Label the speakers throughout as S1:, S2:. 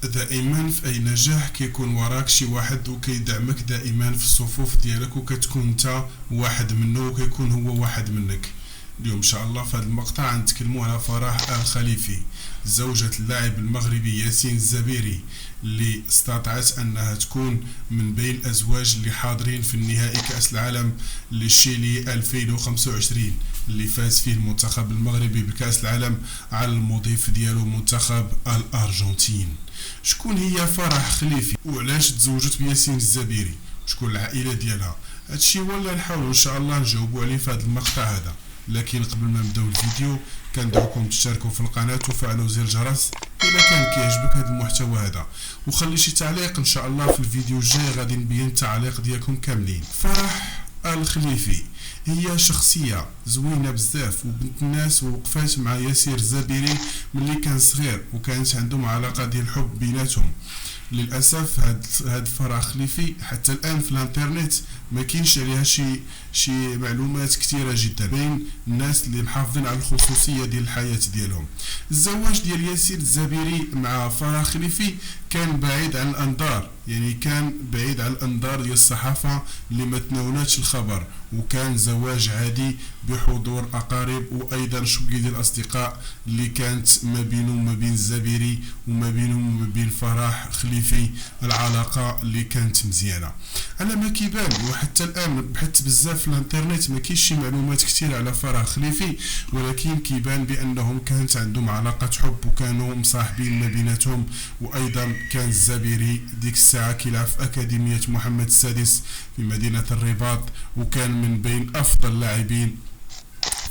S1: دائما في اي نجاح كيكون وراك شي واحد وكيدعمك دائما في الصفوف ديالك وكتكون انت واحد منه وكيكون هو واحد منك. اليوم ان شاء الله في هذا المقطع غنتكلموا على فرح آل خليفي، زوجة اللاعب المغربي ياسين الزبيري، اللي استطاعت انها تكون من بين الازواج اللي حاضرين في النهائي كأس العالم للشيلي 2025 اللي فاز فيه المنتخب المغربي بكأس العالم على المضيف ديالو منتخب الارجنتين. شكون هي فرح خليفي وعلاش تزوجت بياسين الزبيري؟ شكون العائله ديالها؟ هادشي ولا نحاول ان شاء الله نجاوبوا عليه في هذا المقطع هذا. لكن قبل ما نبداو الفيديو كندعوكم تشتركوا في القناه وفعلوا زر الجرس الا كان كيعجبك هذا المحتوى هذا، وخلي شي تعليق ان شاء الله في الفيديو الجاي غادي نبين التعليق ديالكم كاملين. فرح آل خليفي هي شخصية زوينة بزاف وبنت الناس، ووقفات مع ياسر الزبيري ملي كان صغير وكانت عندهم علاقة ديال الحب بيناتهم. للاسف هاد فرح خليفي حتى الان في الانترنت ما كاينش عليها شي معلومات كثيره جدا بين الناس اللي محافظين على الخصوصيه ديال الحياه ديالهم. الزواج ديال ياسر الزبيري مع فرح خليفي كان بعيد عن الانظار، يعني كان بعيد عن الانظار ديال الصحافه اللي ما تناولاتش الخبر، وكان زواج عادي بحضور اقارب وايضا شويه ديال الاصدقاء اللي كانت ما بينه وما بين الزبيري وما بينهم وما بين فرح خليفي العلاقه اللي كانت مزيانه. على ما كيبان وحتى الان بحثت بزاف في الانترنت ما كاينش شي معلومات كثيره على فرح خليفي، ولكن كيبان بانهم كانت عندهم علاقه حب وكانوا مصاحبين ما بيناتهم. وايضا كان الزبيري ديك الساعه كيلعب في اكاديميه محمد السادس في مدينه الرباط، وكان من بين افضل اللاعبين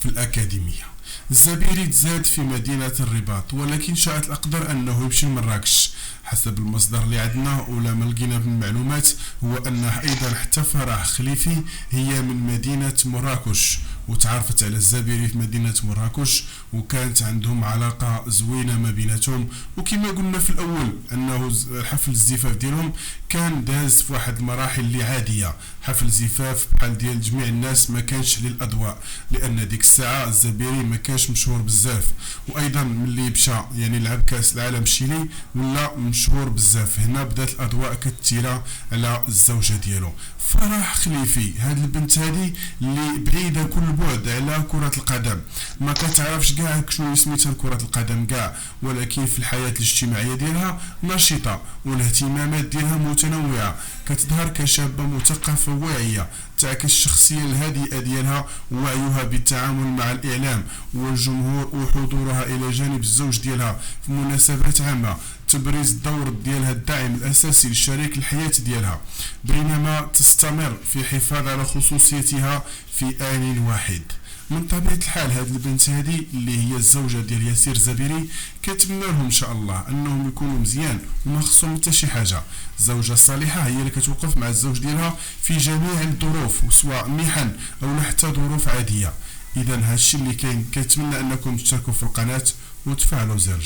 S1: في الأكاديمية. الزبيري تزاد في مدينة الرباط، ولكن شاءت الأقدار أنه يمشي لمراكش. حسب المصدر اللي عندنا ولا ما لقينا من المعلومات هو أن أيضا حتى فرح خليفي هي من مدينة مراكش، وتعرفت على الزبيري في مدينة مراكش وكانت عندهم علاقة زوينة ما بيناتهم. وكما قلنا في الأول أنه حفل الزفاف ديالهم كان داز في واحد المراحل اللي عادية، حفل زفاف بحال ديال جميع الناس، ما كانش للأضواء، لأن ديك الساعة الزبيري ما كانش مشهور بزاف، وأيضا ملي مشى يعني لعب كأس العالم الشيلي ولا مشهور بزاف. هنا بدات الأضواء كتيرة على الزوجة ديالو فرح خليفي. هاد البنت هادي اللي بعيدة كل بعد على كرة القدم، ما كتعرفش كاع شنو سميتها كرة القدم كاع، ولكن في الحياة الاجتماعية ديالها نشطة والاهتمامات ديالها متنوعة، كتظهر كشابة مثقفة واعية، تعكس الشخصية الهادئة ديالها ووعيها بالتعامل مع الإعلام والجمهور، وحضورها إلى جانب الزوج ديالها في مناسبات عامة تبرز الدور ديالها الداعم الأساسي لشريك الحياة ديالها، بينما تستمر في حفاظ على خصوصيتها في آن واحد. من طبيعة الحال هاد البنت هادي اللي هي الزوجة ديال ياسر زبيري كتمنى لهم ان شاء الله انهم يكونوا مزيان وما خصهم حتى شي حاجه. الزوجه الصالحه هي اللي كتوقف مع الزوج ديالها في جميع الظروف، سواء محن او حتى ظروف عاديه. اذا هادشي اللي كاين، كنتمنى انكم تشتركوا في القناه وتفعلوا زر